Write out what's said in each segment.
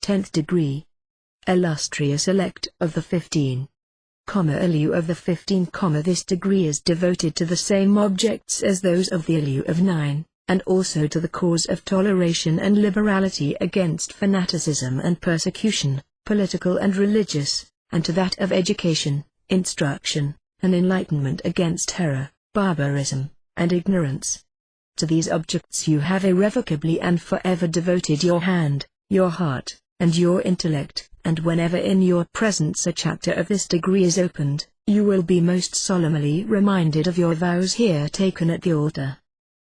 10th degree. Illustrious elect of the 15. Illu of the 15. This degree is devoted to the same objects as those of the Illu of 9, and also to the cause of toleration and liberality against fanaticism and persecution, political and religious, and to that of education, instruction, and enlightenment against error, barbarism, and ignorance. To these objects you have irrevocably and forever devoted your hand, your heart, and your intellect, and whenever in your presence a chapter of this degree is opened, you will be most solemnly reminded of your vows here taken at the altar.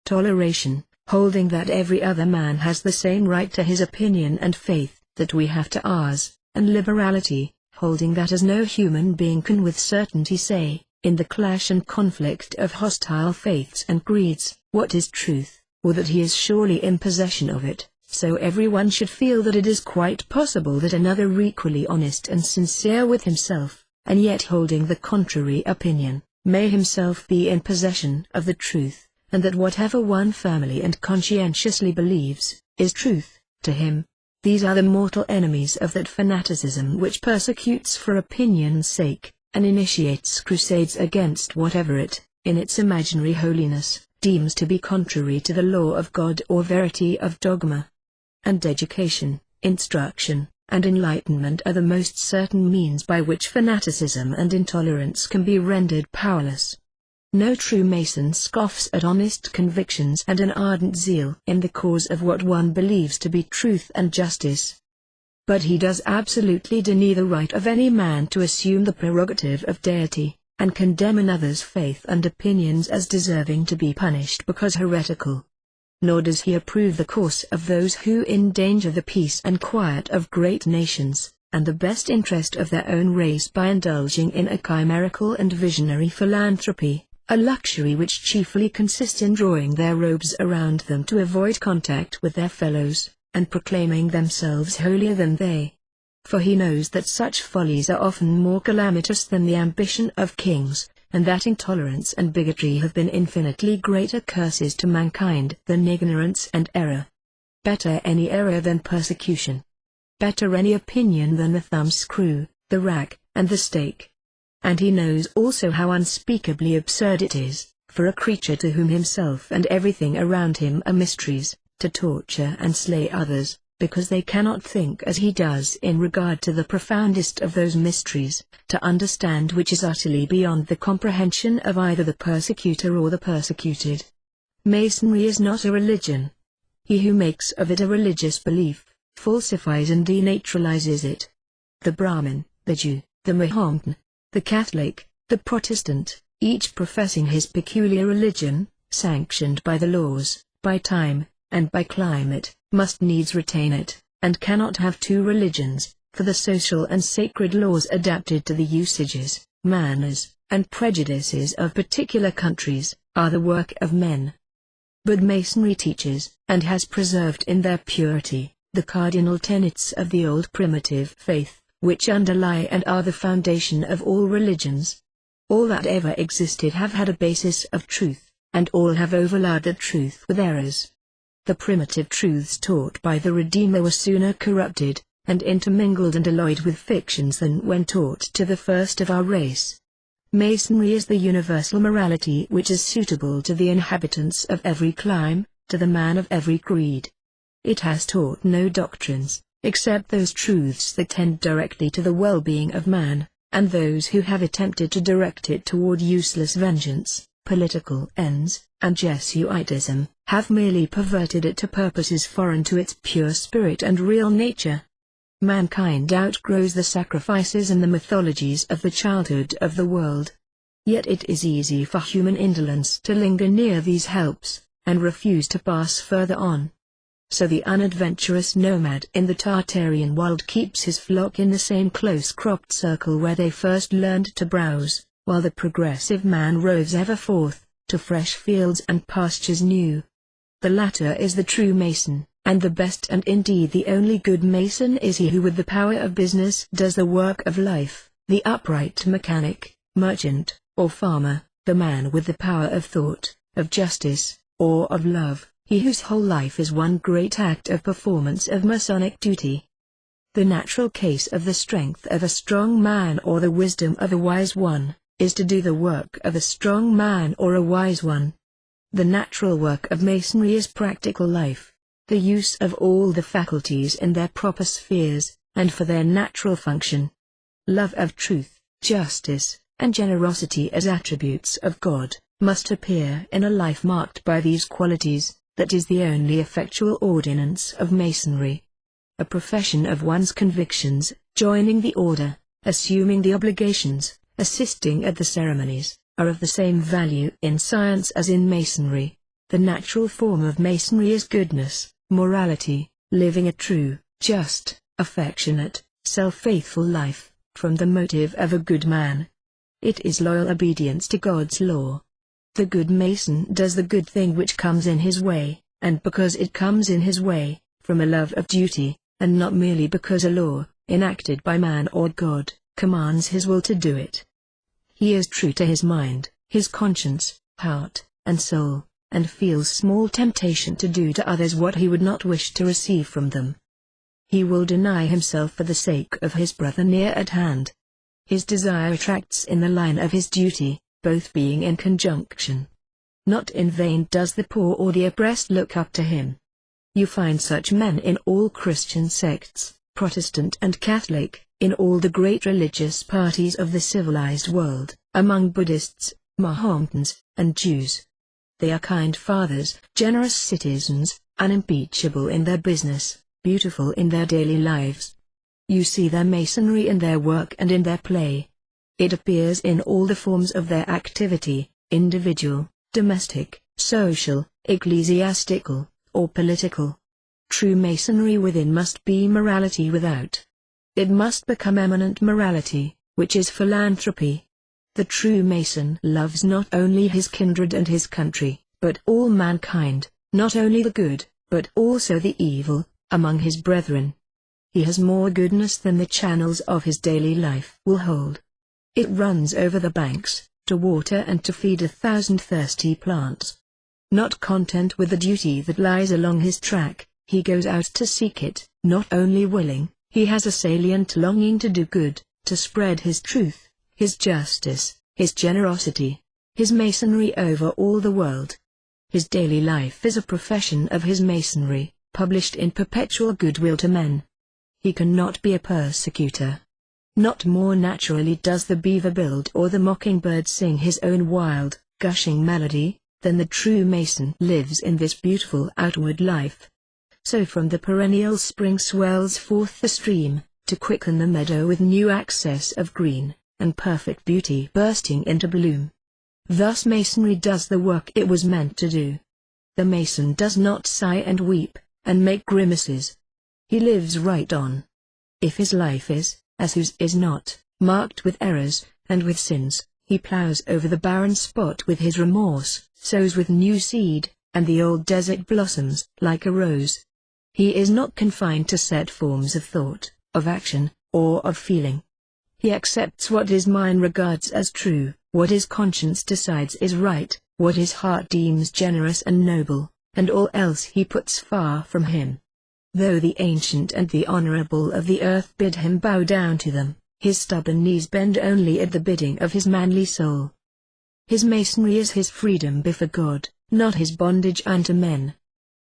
Toleration, holding that every other man has the same right to his opinion and faith that we have to ours, and liberality, holding that as no human being can with certainty say, in the clash and conflict of hostile faiths and creeds, what is truth, or that he is surely in possession of it, so everyone should feel that it is quite possible that another equally honest and sincere with himself, and yet holding the contrary opinion, may himself be in possession of the truth, and that whatever one firmly and conscientiously believes, is truth, to him. These are the mortal enemies of that fanaticism which persecutes for opinion's sake, and initiates crusades against whatever it, in its imaginary holiness, deems to be contrary to the law of God or verity of dogma. And education, instruction, and enlightenment are the most certain means by which fanaticism and intolerance can be rendered powerless. No true Mason scoffs at honest convictions and an ardent zeal in the cause of what one believes to be truth and justice. But he does absolutely deny the right of any man to assume the prerogative of deity, and condemn another's faith and opinions as deserving to be punished because heretical. Nor does he approve the course of those who endanger the peace and quiet of great nations, and the best interest of their own race by indulging in a chimerical and visionary philanthropy, a luxury which chiefly consists in drawing their robes around them to avoid contact with their fellows, and proclaiming themselves holier than they. For he knows that such follies are often more calamitous than the ambition of kings, and that intolerance and bigotry have been infinitely greater curses to mankind than ignorance and error. Better any error than persecution. Better any opinion than the thumbscrew, the rack, and the stake. And he knows also how unspeakably absurd it is, for a creature to whom himself and everything around him are mysteries, to torture and slay others, because they cannot think as he does in regard to the profoundest of those mysteries, to understand which is utterly beyond the comprehension of either the persecutor or the persecuted. Masonry is not a religion. He who makes of it a religious belief, falsifies and denaturalizes it. The Brahmin, the Jew, the Mohammedan, the Catholic, the Protestant, each professing his peculiar religion, sanctioned by the laws, by time, and by climate, must needs retain it, and cannot have two religions, for the social and sacred laws adapted to the usages, manners, and prejudices of particular countries, are the work of men. But Masonry teaches, and has preserved in their purity, the cardinal tenets of the old primitive faith, which underlie and are the foundation of all religions. All that ever existed have had a basis of truth, and all have overlaid that truth with errors. The primitive truths taught by the Redeemer were sooner corrupted, and intermingled and alloyed with fictions than when taught to the first of our race. Masonry is the universal morality which is suitable to the inhabitants of every clime, to the man of every creed. It has taught no doctrines, except those truths that tend directly to the well-being of man, and those who have attempted to direct it toward useless vengeance, political ends, and Jesuitism, have merely perverted it to purposes foreign to its pure spirit and real nature. Mankind outgrows the sacrifices and the mythologies of the childhood of the world. Yet it is easy for human indolence to linger near these helps, and refuse to pass further on. So the unadventurous nomad in the Tartarian wild keeps his flock in the same close-cropped circle where they first learned to browse, while the progressive man roves ever forth, to fresh fields and pastures new. The latter is the true Mason, and the best and indeed the only good Mason is he who with the power of business does the work of life, the upright mechanic, merchant, or farmer, the man with the power of thought, of justice, or of love, he whose whole life is one great act of performance of Masonic duty. The natural case of the strength of a strong man or the wisdom of a wise one, is to do the work of a strong man or a wise one. The natural work of Masonry is practical life, the use of all the faculties in their proper spheres, and for their natural function. Love of truth, justice, and generosity as attributes of God, must appear in a life marked by these qualities. That is the only effectual ordinance of Masonry. A profession of one's convictions, joining the order, assuming the obligations, assisting at the ceremonies, are of the same value in science as in Masonry. The natural form of Masonry is goodness, morality, living a true, just, affectionate, self-faithful life, from the motive of a good man. It is loyal obedience to God's law. The good Mason does the good thing which comes in his way, and because it comes in his way, from a love of duty, and not merely because a law, enacted by man or God, commands his will to do it. He is true to his mind, his conscience, heart, and soul, and feels small temptation to do to others what he would not wish to receive from them. He will deny himself for the sake of his brother near at hand. His desire attracts in the line of his duty, both being in conjunction. Not in vain does the poor or the oppressed look up to him. You find such men in all Christian sects, Protestant and Catholic, in all the great religious parties of the civilized world, among Buddhists, Mahometans, and Jews. They are kind fathers, generous citizens, unimpeachable in their business, beautiful in their daily lives. You see their Masonry in their work and in their play. It appears in all the forms of their activity, individual, domestic, social, ecclesiastical, or political. True Masonry within must be morality without. It must become eminent morality, which is philanthropy. The true Mason loves not only his kindred and his country, but all mankind, not only the good, but also the evil, among his brethren. He has more goodness than the channels of his daily life will hold. It runs over the banks, to water and to feed 1,000 thirsty plants. Not content with the duty that lies along his track, he goes out to seek it. Not only willing, he has a salient longing to do good, to spread his truth, his justice, his generosity, his Masonry over all the world. His daily life is a profession of his Masonry, published in perpetual goodwill to men. He cannot be a persecutor. Not more naturally does the beaver build or the mockingbird sing his own wild, gushing melody, than the true Mason lives in this beautiful outward life. So from the perennial spring swells forth the stream, to quicken the meadow with new access of green, and perfect beauty bursting into bloom. Thus Masonry does the work it was meant to do. The Mason does not sigh and weep, and make grimaces. He lives right on. If his life is, as whose is not, marked with errors, and with sins, he plows over the barren spot with his remorse, sows with new seed, and the old desert blossoms like a rose. He is not confined to set forms of thought, of action, or of feeling. He accepts what his mind regards as true, what his conscience decides is right, what his heart deems generous and noble, and all else he puts far from him. Though the ancient and the honorable of the earth bid him bow down to them, his stubborn knees bend only at the bidding of his manly soul. His Masonry is his freedom before God, not his bondage unto men.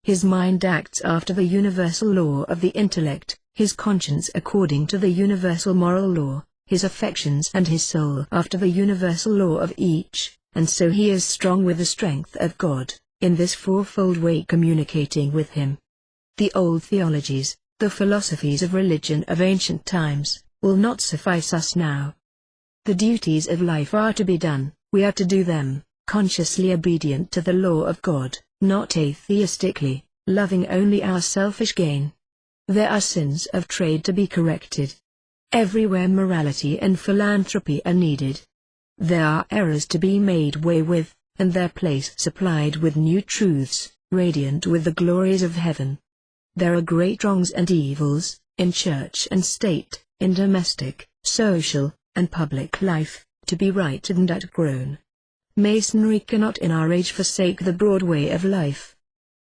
His mind acts after the universal law of the intellect, his conscience according to the universal moral law, his affections and his soul after the universal law of each, and so he is strong with the strength of God, in this fourfold way communicating with him. The old theologies, the philosophies of religion of ancient times, will not suffice us now. The duties of life are to be done, we are to do them, consciously obedient to the law of God, not atheistically, loving only our selfish gain. There are sins of trade to be corrected. Everywhere morality and philanthropy are needed. There are errors to be made way with, and their place supplied with new truths, radiant with the glories of heaven. There are great wrongs and evils, in church and state, in domestic, social, and public life, to be righted and outgrown. Masonry cannot in our age forsake the broad way of life.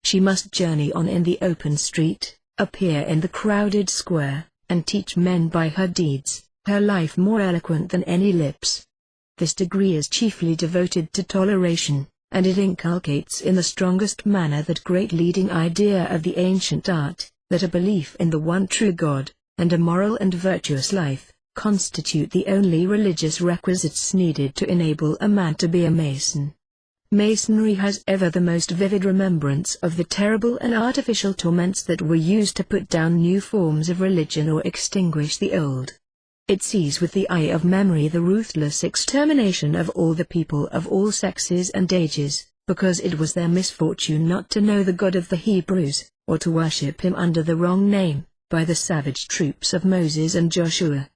She must journey on in the open street, appear in the crowded square, and teach men by her deeds, her life more eloquent than any lips. This degree is chiefly devoted to toleration, and it inculcates in the strongest manner that great leading idea of the ancient art, that a belief in the one true God, and a moral and virtuous life, constitute the only religious requisites needed to enable a man to be a Mason. Masonry has ever the most vivid remembrance of the terrible and artificial torments that were used to put down new forms of religion or extinguish the old. It sees with the eye of memory the ruthless extermination of all the people of all sexes and ages, because it was their misfortune not to know the God of the Hebrews, or to worship him under the wrong name, by the savage troops of Moses and Joshua.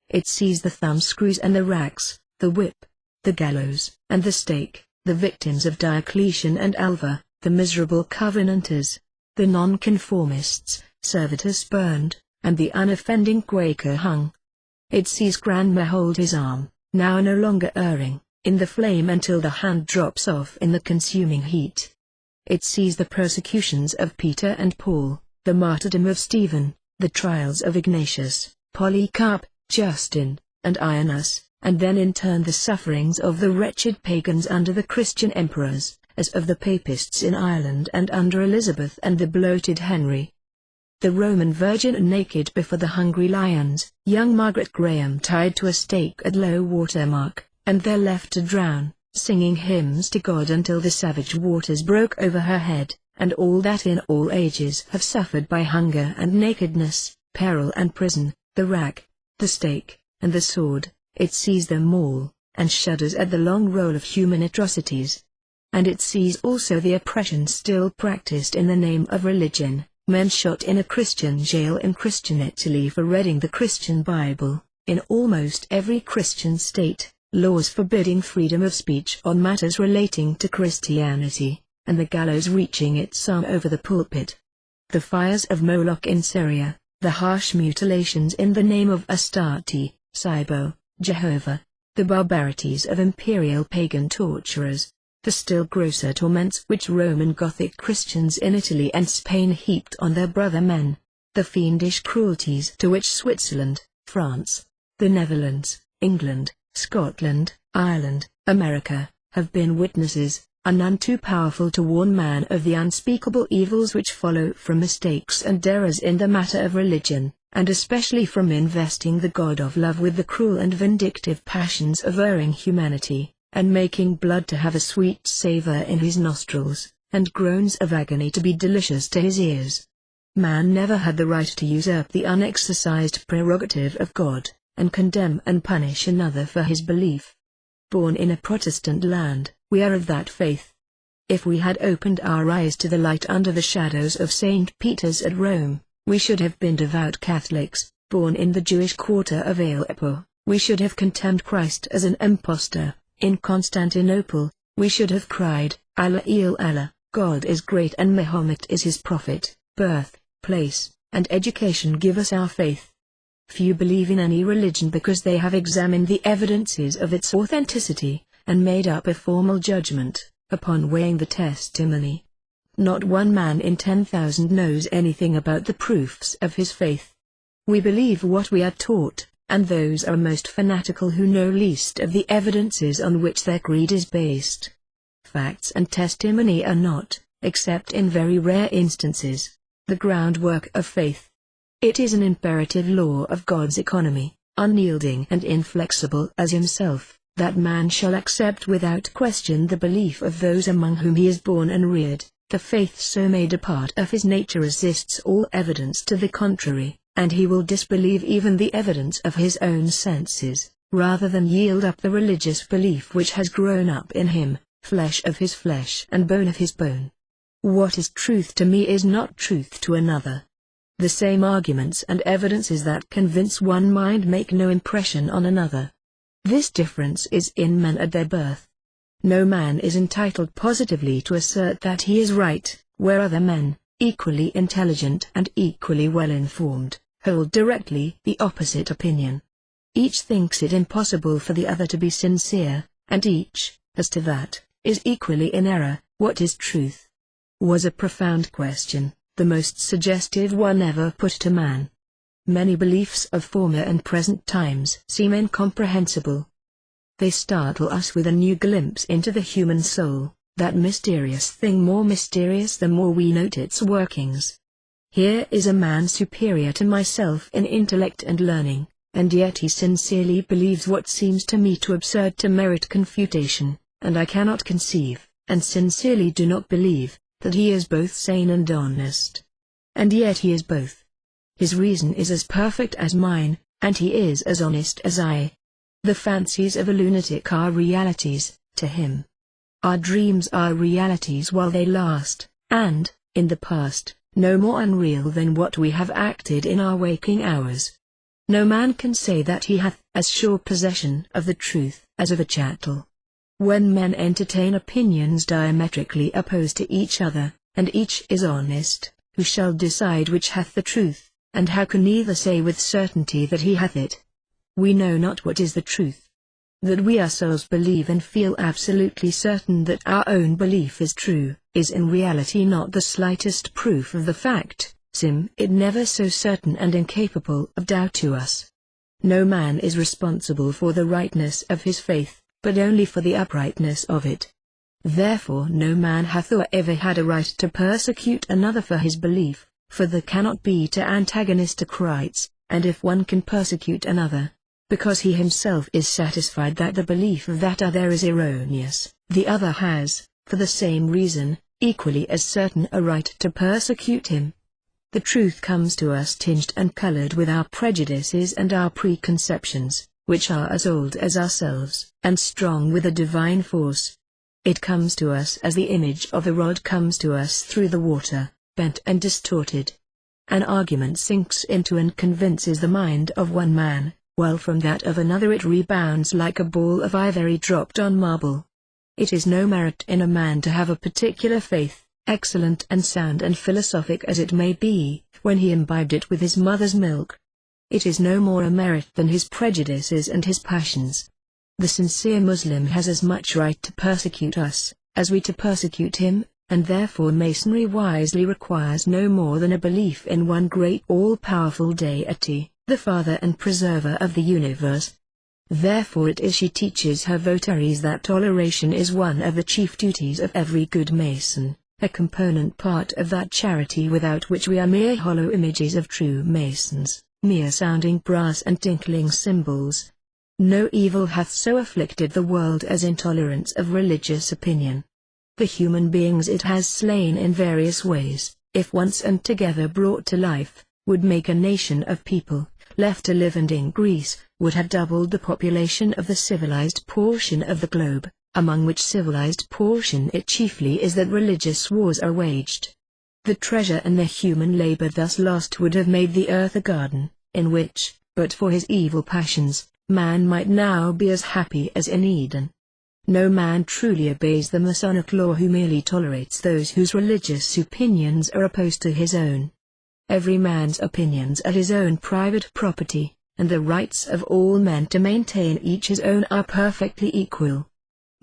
It sees the thumbscrews and the racks, the whip, the gallows, and the stake, the victims of Diocletian and Alva, the miserable Covenanters, the nonconformists, servitors burned, and the unoffending Quaker hung. It sees Cranmer hold his arm, now no longer erring, in the flame until the hand drops off in the consuming heat. It sees the persecutions of Peter and Paul, the martyrdom of Stephen, the trials of Ignatius, Polycarp, Justin, and Irenaeus, and then in turn the sufferings of the wretched pagans under the Christian emperors, as of the papists in Ireland and under Elizabeth and the bloated Henry. The Roman Virgin naked before the hungry lions, young Margaret Graham tied to a stake at low water mark, and there left to drown, singing hymns to God until the savage waters broke over her head, and all that in all ages have suffered by hunger and nakedness, peril and prison, the rack, the stake, and the sword. It sees them all, and shudders at the long roll of human atrocities. And it sees also the oppression still practiced in the name of religion, men shot in a Christian jail in Christian Italy for reading the Christian Bible, in almost every Christian state, laws forbidding freedom of speech on matters relating to Christianity, and the gallows reaching its arm over the pulpit. The fires of Moloch in Syria, the harsh mutilations in the name of Astarte, Cybele, Jehovah, the barbarities of imperial pagan torturers, the still grosser torments which Roman Gothic Christians in Italy and Spain heaped on their brother men, the fiendish cruelties to which Switzerland, France, the Netherlands, England, Scotland, Ireland, America, have been witnesses, are none too powerful to warn man of the unspeakable evils which follow from mistakes and errors in the matter of religion, and especially from investing the God of love with the cruel and vindictive passions of erring humanity, and making blood to have a sweet savor in his nostrils, and groans of agony to be delicious to his ears. Man never had the right to usurp the unexercised prerogative of God, and condemn and punish another for his belief. Born in a Protestant land, we are of that faith. If we had opened our eyes to the light under the shadows of St. Peter's at Rome, we should have been devout Catholics. Born in the Jewish quarter of Aleppo, we should have condemned Christ as an impostor. In Constantinople, we should have cried, Allah Allah, God is great and Mahomet is his prophet. Birth, place, and education give us our faith. Few believe in any religion because they have examined the evidences of its authenticity, and made up a formal judgment, upon weighing the testimony. Not one man in 10,000 knows anything about the proofs of his faith. We believe what we are taught, and those are most fanatical who know least of the evidences on which their creed is based. Facts and testimony are not, except in very rare instances, the groundwork of faith. It is an imperative law of God's economy, unyielding and inflexible as himself, that man shall accept without question the belief of those among whom he is born and reared. The faith so made a part of his nature resists all evidence to the contrary, and he will disbelieve even the evidence of his own senses, rather than yield up the religious belief which has grown up in him, flesh of his flesh and bone of his bone. What is truth to me is not truth to another. The same arguments and evidences that convince one mind make no impression on another. This difference is in men at their birth. No man is entitled positively to assert that he is right, where other men, equally intelligent and equally well informed, hold directly the opposite opinion. Each thinks it impossible for the other to be sincere, and each, as to that, is equally in error. What is truth? Was a profound question, the most suggestive one ever put to man. Many beliefs of former and present times seem incomprehensible. They startle us with a new glimpse into the human soul, that mysterious thing more mysterious the more we note its workings. Here is a man superior to myself in intellect and learning, and yet he sincerely believes what seems to me too absurd to merit confutation, and I cannot conceive, and sincerely do not believe, that he is both sane and honest. And yet he is both. His reason is as perfect as mine, and he is as honest as I. The fancies of a lunatic are realities, to him. Our dreams are realities while they last, and, in the past, no more unreal than what we have acted in our waking hours. No man can say that he hath as sure possession of the truth as of a chattel. When men entertain opinions diametrically opposed to each other, and each is honest, who shall decide which hath the truth, and how can neither say with certainty that he hath it? We know not what is the truth. That we ourselves believe and feel absolutely certain that our own belief is true, is in reality not the slightest proof of the fact, sim it never so certain and incapable of doubt to us. No man is responsible for the rightness of his faith, but only for the uprightness of it. Therefore no man hath or ever had a right to persecute another for his belief, for there cannot be two antagonistic rights, and if one can persecute another, because he himself is satisfied that the belief of that other is erroneous, the other has, for the same reason, equally as certain a right to persecute him. The truth comes to us tinged and colored with our prejudices and our preconceptions, which are as old as ourselves, and strong with a divine force. It comes to us as the image of the rod comes to us through the water, bent and distorted. An argument sinks into and convinces the mind of one man, while from that of another it rebounds like a ball of ivory dropped on marble. It is no merit in a man to have a particular faith, excellent and sound and philosophic as it may be, when he imbibed it with his mother's milk. It is no more a merit than his prejudices and his passions. The sincere Muslim has as much right to persecute us, as we to persecute him, and therefore Masonry wisely requires no more than a belief in one great all-powerful deity, the Father and Preserver of the universe. Therefore it is she teaches her votaries that toleration is one of the chief duties of every good Mason, a component part of that charity without which we are mere hollow images of true Masons, mere sounding brass and tinkling cymbals. No evil hath so afflicted the world as intolerance of religious opinion. The human beings it has slain in various ways, if once and together brought to life, would make a nation of people, left to live and in Greece, would have doubled the population of the civilized portion of the globe, among which civilized portion it chiefly is that religious wars are waged. The treasure and the human labor thus lost would have made the earth a garden, in which, but for his evil passions, man might now be as happy as in Eden. No man truly obeys the Masonic law who merely tolerates those whose religious opinions are opposed to his own. Every man's opinions are his own private property, and the rights of all men to maintain each his own are perfectly equal.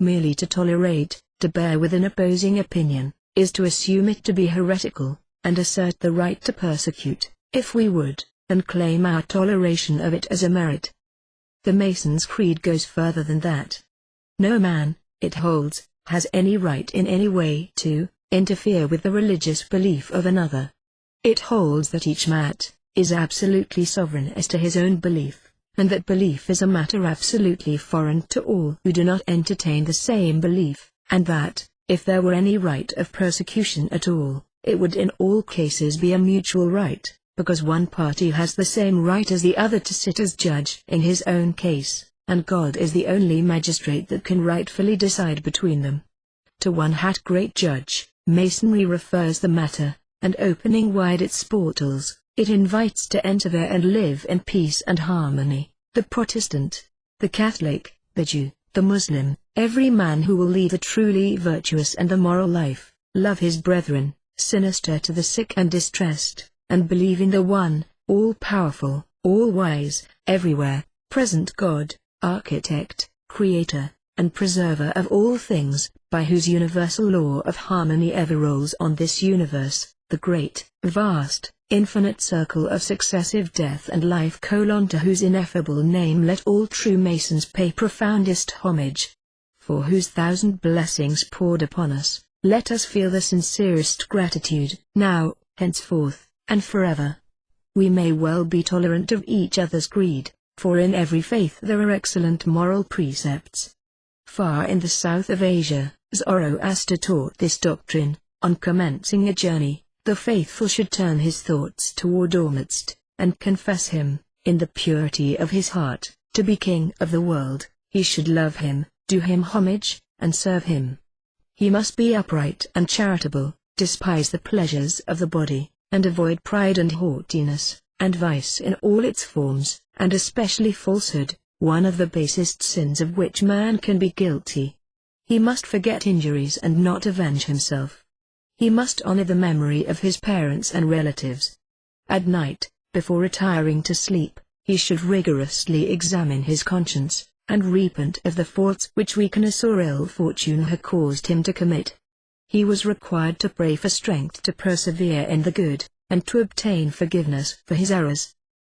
Merely to tolerate, to bear with an opposing opinion, is to assume it to be heretical, and assert the right to persecute, if we would, and claim our toleration of it as a merit. The Mason's creed goes further than that. No man, it holds, has any right in any way to interfere with the religious belief of another. It holds that each man is absolutely sovereign as to his own belief, and that belief is a matter absolutely foreign to all who do not entertain the same belief, and that, if there were any right of persecution at all, it would in all cases be a mutual right, because one party has the same right as the other to sit as judge in his own case, and God is the only magistrate that can rightfully decide between them. To one great judge, Masonry refers the matter, and opening wide its portals, it invites to enter there and live in peace and harmony, the Protestant, the Catholic, the Jew, the Muslim, every man who will lead a truly virtuous and a moral life, love his brethren, sinister to the sick and distressed, and believe in the one, all-powerful, all-wise, everywhere present God, architect, creator, and preserver of all things, by whose universal law of harmony ever rolls on this universe, the great, vast, infinite circle of successive death and life: to whose ineffable name let all true Masons pay profoundest homage. For whose thousand blessings poured upon us, let us feel the sincerest gratitude, now, henceforth, and forever. We may well be tolerant of each other's creed, for in every faith there are excellent moral precepts. Far in the south of Asia, Zoroaster taught this doctrine: on commencing a journey, the faithful should turn his thoughts toward Ormuzd, and confess him, in the purity of his heart, to be king of the world. He should love him, do him homage, and serve him. He must be upright and charitable, despise the pleasures of the body, and avoid pride and haughtiness, and vice in all its forms, and especially falsehood, one of the basest sins of which man can be guilty. He must forget injuries and not avenge himself. He must honor the memory of his parents and relatives. At night, before retiring to sleep, he should rigorously examine his conscience, and repent of the faults which weakness or ill fortune had caused him to commit. He was required to pray for strength to persevere in the good, and to obtain forgiveness for his errors.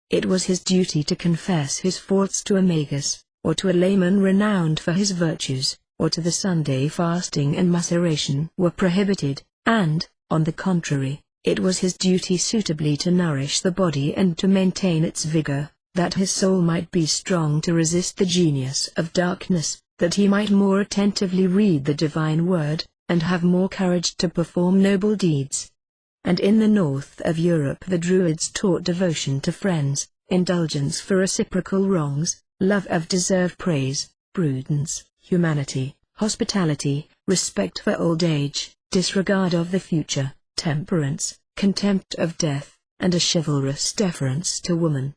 It was his duty to confess his faults to a magus, or to a layman renowned for his virtues, or to the Sunday fasting and maceration were prohibited, and, on the contrary, it was his duty suitably to nourish the body and to maintain its vigor, that his soul might be strong to resist the genius of darkness, that he might more attentively read the divine word, and have more courage to perform noble deeds. And in the north of Europe the Druids taught devotion to friends, indulgence for reciprocal wrongs, love of deserved praise, prudence, humanity, hospitality, respect for old age, disregard of the future, temperance, contempt of death, and a chivalrous deference to woman.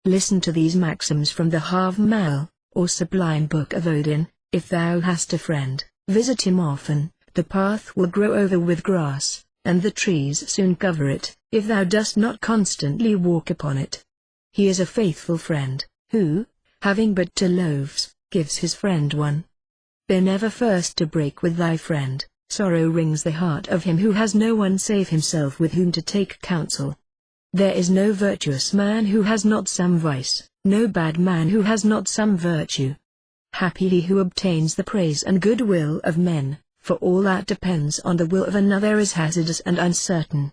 Listen to these maxims from the Havamal, or sublime book of Odin: if thou hast a friend, visit him often, the path will grow over with grass, and the trees soon cover it, if thou dost not constantly walk upon it. He is a faithful friend, who, having but 2 loaves, gives his friend 1. Be never first to break with thy friend, sorrow wrings the heart of him who has no one save himself with whom to take counsel. There is no virtuous man who has not some vice, no bad man who has not some virtue. Happy he who obtains the praise and goodwill of men, for all that depends on the will of another is hazardous and uncertain.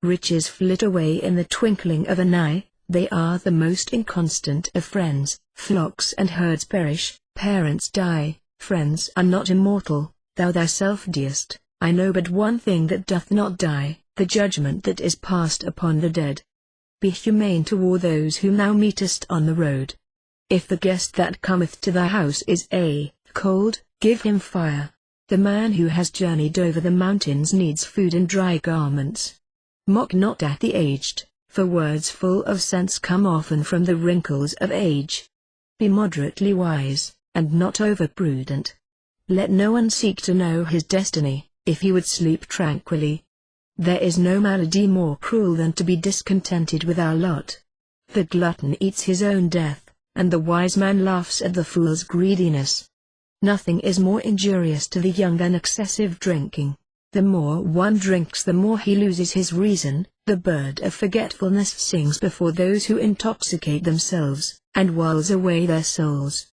Riches flit away in the twinkling of an eye, they are the most inconstant of friends. Flocks and herds perish, parents die, friends are not immortal. Thou thyself dearest, I know but one thing that doth not die, the judgment that is passed upon the dead. Be humane toward those whom thou meetest on the road. If the guest that cometh to thy house is cold, give him fire. The man who has journeyed over the mountains needs food and dry garments. Mock not at the aged, for words full of sense come often from the wrinkles of age. Be moderately wise, and not over-prudent. Let no one seek to know his destiny, if he would sleep tranquilly. There is no malady more cruel than to be discontented with our lot. The glutton eats his own death, and the wise man laughs at the fool's greediness. Nothing is more injurious to the young than excessive drinking. The more one drinks the more he loses his reason. The bird of forgetfulness sings before those who intoxicate themselves, and whiles away their souls.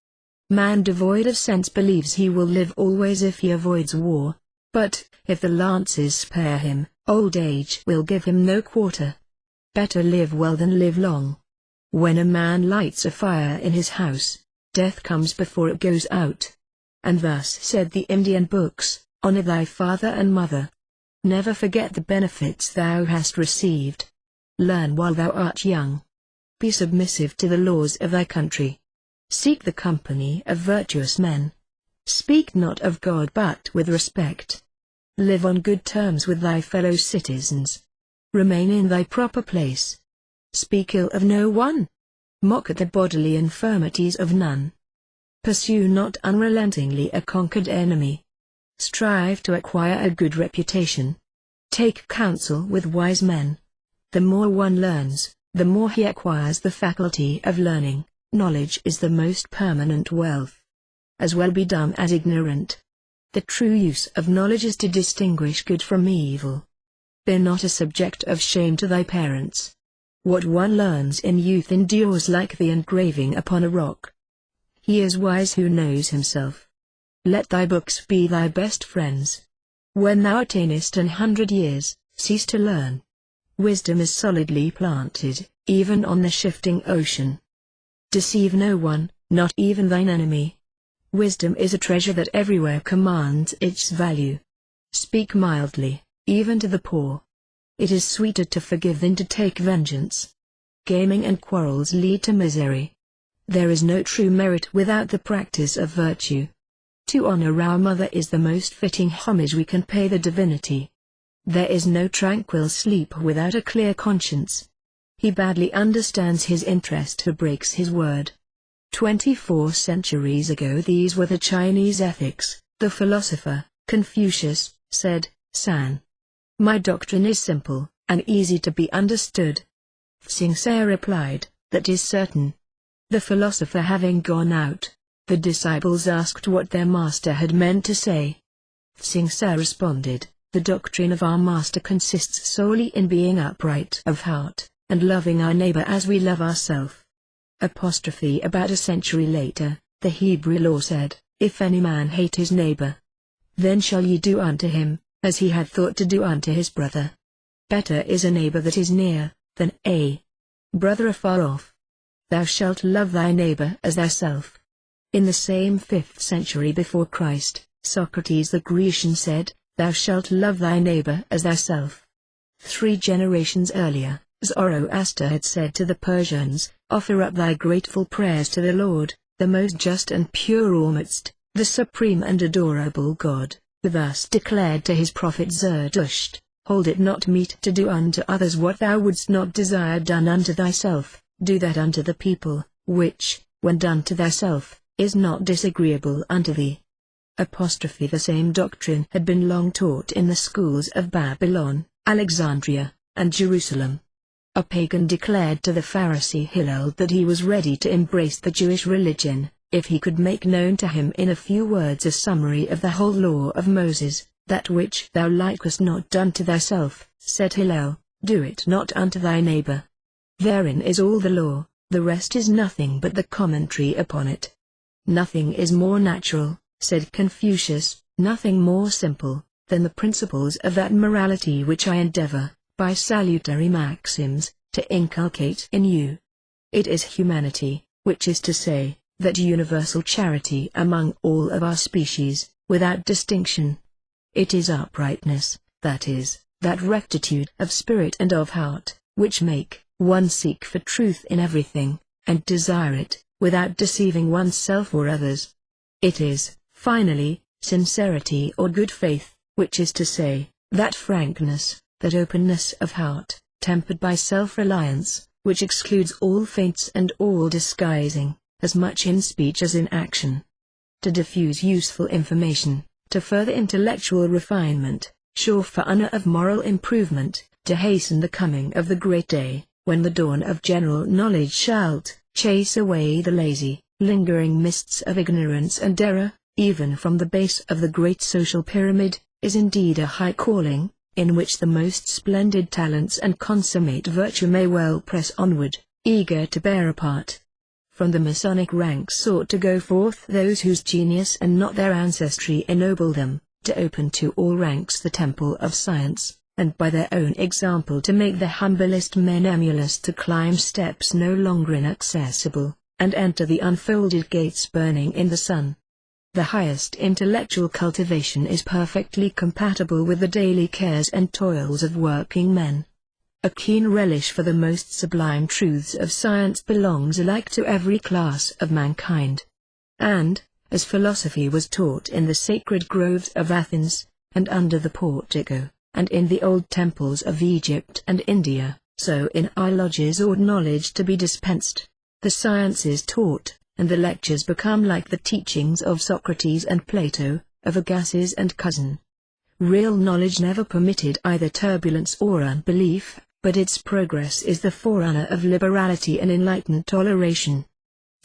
Man devoid of sense believes he will live always if he avoids war. But, if the lances spare him, old age will give him no quarter. Better live well than live long. When a man lights a fire in his house, death comes before it goes out. And thus said the Indian books, honor thy father and mother. Never forget the benefits thou hast received. Learn while thou art young. Be submissive to the laws of thy country. Seek the company of virtuous men. Speak not of God but with respect. Live on good terms with thy fellow citizens. Remain in thy proper place. Speak ill of no one. Mock at the bodily infirmities of none. Pursue not unrelentingly a conquered enemy. Strive to acquire a good reputation. Take counsel with wise men. The more one learns, the more he acquires the faculty of learning. Knowledge is the most permanent wealth. As well be dumb as ignorant. The true use of knowledge is to distinguish good from evil. Be not a subject of shame to thy parents. What one learns in youth endures like the engraving upon a rock. He is wise who knows himself. Let thy books be thy best friends. When thou attainest 100 years, cease to learn. Wisdom is solidly planted, even on the shifting ocean. Deceive no one, not even thine enemy. Wisdom is a treasure that everywhere commands its value. Speak mildly, even to the poor. It is sweeter to forgive than to take vengeance. Gaming and quarrels lead to misery. There is no true merit without the practice of virtue. To honor our mother is the most fitting homage we can pay the divinity. There is no tranquil sleep without a clear conscience. He badly understands his interest who breaks his word. 24 centuries ago these were the Chinese ethics. The philosopher, Confucius, said, "San. My doctrine is simple, and easy to be understood." Tsingsa replied, "That is certain." The philosopher having gone out, the disciples asked what their master had meant to say. Tsingsa responded, "The doctrine of our master consists solely in being upright of heart, and loving our neighbor as we love ourselves." About a century later, the Hebrew law said, "If any man hate his neighbor, then shall ye do unto him, as he had thought to do unto his brother." Better is a neighbor that is near, than a brother afar off. Thou shalt love thy neighbor as thyself. In the same 5th century before Christ, Socrates the Grecian said, "Thou shalt love thy neighbor as thyself." 3 generations earlier, Zoroaster had said to the Persians, "Offer up thy grateful prayers to the Lord, the most just and pure Almost, the supreme and adorable God," who thus declared to his prophet Zerdusht, "Hold it not meet to do unto others what thou wouldst not desire done unto thyself, do that unto the people, which, when done to thyself, is not disagreeable unto thee." The same doctrine had been long taught in the schools of Babylon, Alexandria, and Jerusalem. A pagan declared to the Pharisee Hillel that he was ready to embrace the Jewish religion, if he could make known to him in a few words a summary of the whole law of Moses. "That which thou likest not done to thyself," said Hillel, "do it not unto thy neighbor. Therein is all the law, the rest is nothing but the commentary upon it." Nothing is more natural, said Confucius, nothing more simple, than the principles of that morality which I endeavor, by salutary maxims, to inculcate in you. It is humanity, which is to say, that universal charity among all of our species, without distinction. It is uprightness, that is, that rectitude of spirit and of heart, which make one seek for truth in everything, and desire it, without deceiving oneself or others. It is, finally, sincerity or good faith, which is to say, that frankness, that openness of heart, tempered by self-reliance, which excludes all feints and all disguising, as much in speech as in action. To diffuse useful information, to further intellectual refinement, sure for honor of moral improvement, to hasten the coming of the great day, when the dawn of general knowledge shall chase away the lazy, lingering mists of ignorance and error, even from the base of the great social pyramid, is indeed a high calling, in which the most splendid talents and consummate virtue may well press onward, eager to bear a part. From the Masonic ranks ought to go forth those whose genius and not their ancestry ennoble them, to open to all ranks the temple of science, and by their own example to make the humblest men emulous to climb steps no longer inaccessible, and enter the unfolded gates burning in the sun. The highest intellectual cultivation is perfectly compatible with the daily cares and toils of working men. A keen relish for the most sublime truths of science belongs alike to every class of mankind. And, as philosophy was taught in the sacred groves of Athens, and under the portico, and in the old temples of Egypt and India, so in our lodges ought knowledge to be dispensed, the sciences taught, and the lectures become like the teachings of Socrates and Plato, of Agassiz and Cousin. Real knowledge never permitted either turbulence or unbelief, but its progress is the forerunner of liberality and enlightened toleration.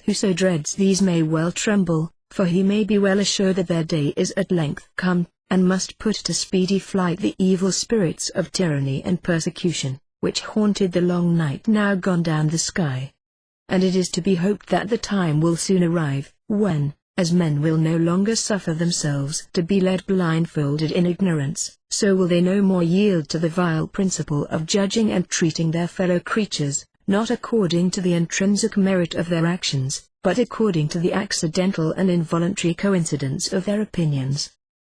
Whoso dreads these may well tremble, for he may be well assured that their day is at length come, and must put to speedy flight the evil spirits of tyranny and persecution, which haunted the long night now gone down the sky. And it is to be hoped that the time will soon arrive, when, as men will no longer suffer themselves to be led blindfolded in ignorance, so will they no more yield to the vile principle of judging and treating their fellow creatures, not according to the intrinsic merit of their actions, but according to the accidental and involuntary coincidence of their opinions.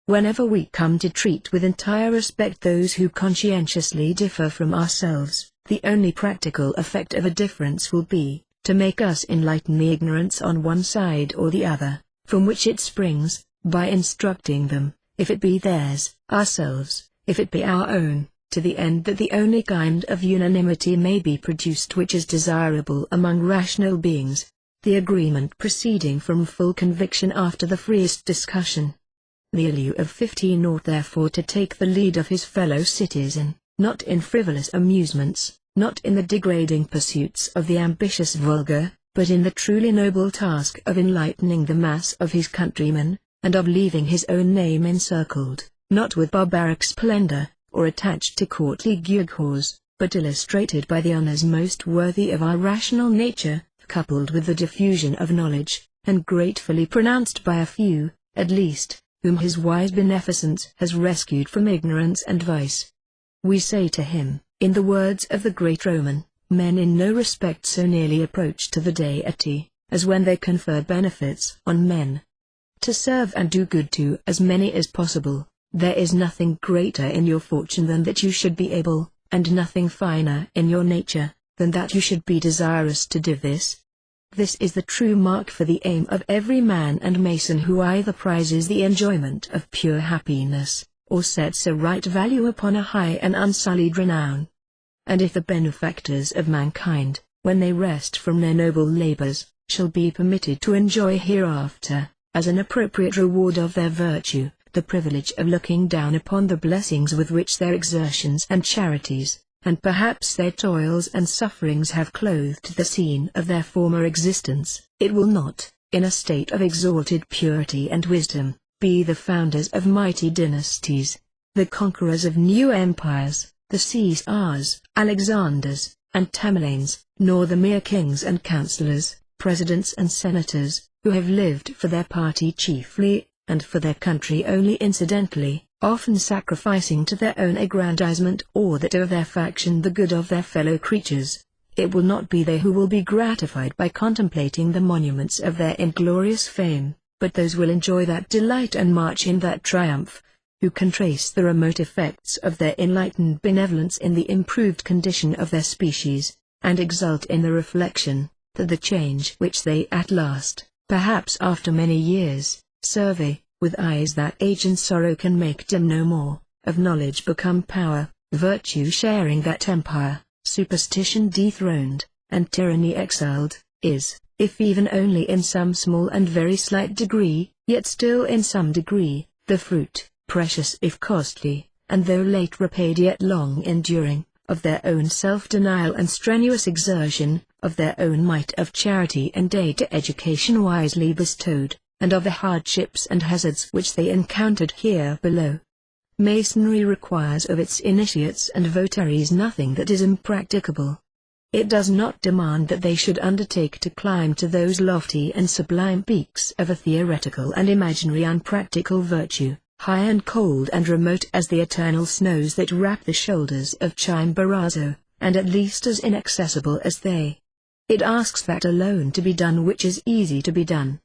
Whenever we come to treat with entire respect those who conscientiously differ from ourselves, the only practical effect of a difference will be, to make us enlighten the ignorance on one side or the other, from which it springs, by instructing them, if it be theirs, ourselves, if it be our own, to the end that the only kind of unanimity may be produced which is desirable among rational beings, the agreement proceeding from full conviction after the freest discussion. The Illu of 15 ought therefore to take the lead of his fellow citizen, not in frivolous amusements, not in the degrading pursuits of the ambitious vulgar, but in the truly noble task of enlightening the mass of his countrymen, and of leaving his own name encircled, not with barbaric splendor, or attached to courtly gewgaws, but illustrated by the honors most worthy of our rational nature, coupled with the diffusion of knowledge, and gratefully pronounced by a few, at least, whom his wise beneficence has rescued from ignorance and vice. We say to him, in the words of the great Roman, men in no respect so nearly approach to the deity, as when they confer benefits on men. To serve and do good to as many as possible, there is nothing greater in your fortune than that you should be able, and nothing finer in your nature, than that you should be desirous to do this. This is the true mark for the aim of every man and Mason who either prizes the enjoyment of pure happiness, or sets a right value upon a high and unsullied renown. And if the benefactors of mankind, when they rest from their noble labors, shall be permitted to enjoy hereafter, as an appropriate reward of their virtue, the privilege of looking down upon the blessings with which their exertions and charities, and perhaps their toils and sufferings have clothed the scene of their former existence, it will not, in a state of exalted purity and wisdom, be the founders of mighty dynasties, the conquerors of new empires, the Caesars, Alexanders, and Tamerlanes, nor the mere kings and councillors, presidents and senators, who have lived for their party chiefly, and for their country only incidentally, often sacrificing to their own aggrandizement or that of their faction the good of their fellow creatures. It will not be they who will be gratified by contemplating the monuments of their inglorious fame, but those will enjoy that delight and march in that triumph, who can trace the remote effects of their enlightened benevolence in the improved condition of their species, and exult in the reflection, that the change which they at last, perhaps after many years, survey, with eyes that age and sorrow can make dim no more, of knowledge become power, virtue sharing that empire, superstition dethroned, and tyranny exiled, is, if even only in some small and very slight degree, yet still in some degree, the fruit, precious if costly, and though late repaid yet long enduring, of their own self-denial and strenuous exertion, of their own mite of charity and aid to education wisely bestowed, and of the hardships and hazards which they encountered here below. Masonry requires of its initiates and votaries nothing that is impracticable. It does not demand that they should undertake to climb to those lofty and sublime peaks of a theoretical and imaginary unpractical virtue, high and cold and remote as the eternal snows that wrap the shoulders of Chimborazo, and at least as inaccessible as they. It asks that alone to be done which is easy to be done.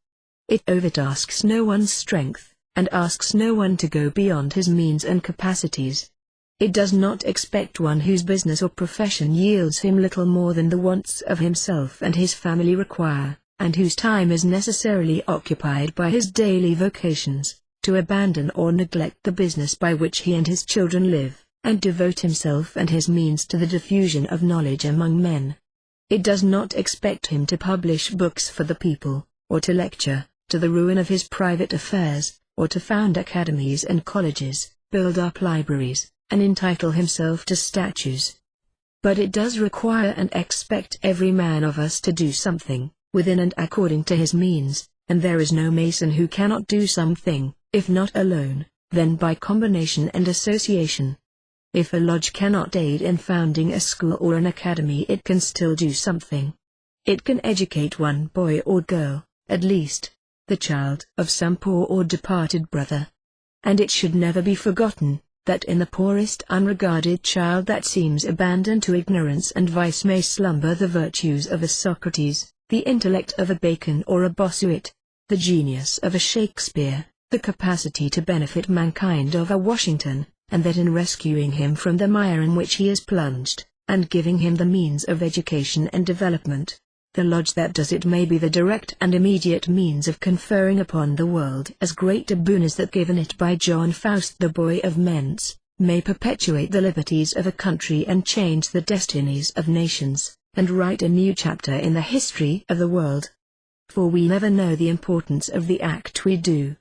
It overtasks no one's strength, and asks no one to go beyond his means and capacities. It does not expect one whose business or profession yields him little more than the wants of himself and his family require, and whose time is necessarily occupied by his daily vocations, to abandon or neglect the business by which he and his children live, and devote himself and his means to the diffusion of knowledge among men. It does not expect him to publish books for the people, or to lecture, to the ruin of his private affairs, or to found academies and colleges, build up libraries, and entitle himself to statues. But it does require and expect every man of us to do something, within and according to his means, and there is no Mason who cannot do something, if not alone, then by combination and association. If a lodge cannot aid in founding a school or an academy, it can still do something. It can educate one boy or girl, at least, the child of some poor or departed brother. And it should never be forgotten, that in the poorest unregarded child that seems abandoned to ignorance and vice may slumber the virtues of a Socrates, the intellect of a Bacon or a Bossuet, the genius of a Shakespeare, the capacity to benefit mankind of a Washington, and that in rescuing him from the mire in which he is plunged, and giving him the means of education and development, the lodge that does it may be the direct and immediate means of conferring upon the world as great a boon as that given it by John Faust the boy of Mentz, may perpetuate the liberties of a country and change the destinies of nations, and write a new chapter in the history of the world. For we never know the importance of the act we do.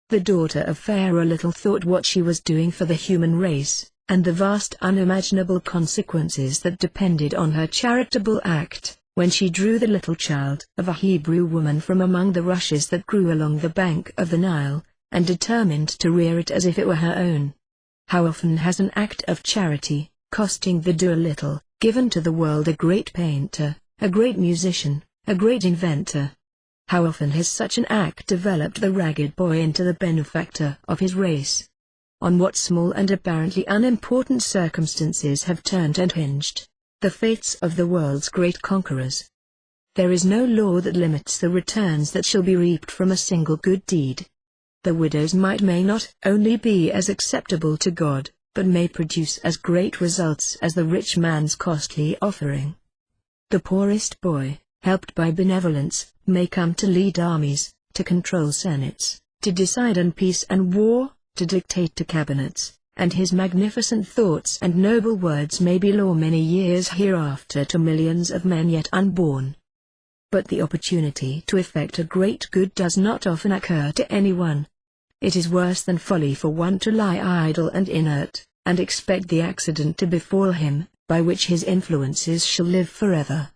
The daughter of Pharaoh little thought what she was doing for the human race, and the vast unimaginable consequences that depended on her charitable act, when she drew the little child of a Hebrew woman from among the rushes that grew along the bank of the Nile, and determined to rear it as if it were her own. How often has an act of charity, costing the doer little, given to the world a great painter, a great musician, a great inventor? How often has such an act developed the ragged boy into the benefactor of his race? On what small and apparently unimportant circumstances have turned and hinged the fates of the world's great conquerors. There is no law that limits the returns that shall be reaped from a single good deed. The widow's mite may not only be as acceptable to God, but may produce as great results as the rich man's costly offering. The poorest boy, helped by benevolence, may come to lead armies, to control senates, to decide on peace and war, to dictate to cabinets, and his magnificent thoughts and noble words may be law many years hereafter to millions of men yet unborn. But the opportunity to effect a great good does not often occur to anyone. It is worse than folly for one to lie idle and inert, and expect the accident to befall him, by which his influences shall live forever.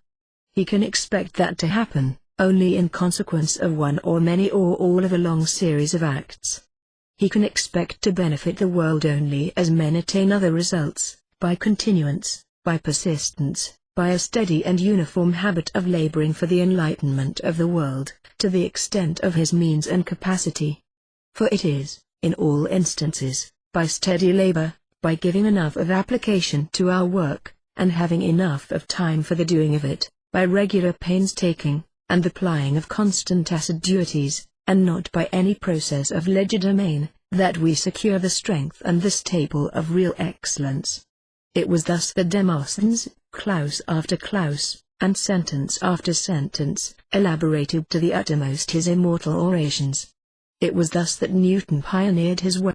He can expect that to happen, only in consequence of one or many or all of a long series of acts. He can expect to benefit the world only as men attain other results, by continuance, by persistence, by a steady and uniform habit of laboring for the enlightenment of the world, to the extent of his means and capacity. For it is, in all instances, by steady labor, by giving enough of application to our work, and having enough of time for the doing of it, by regular painstaking, and the plying of constant assiduities, and not by any process of legerdemain, that we secure the strength and the staple of real excellence. It was thus that Demosthenes, clause after clause, and sentence after sentence, elaborated to the uttermost his immortal orations. It was thus that Newton pioneered his way.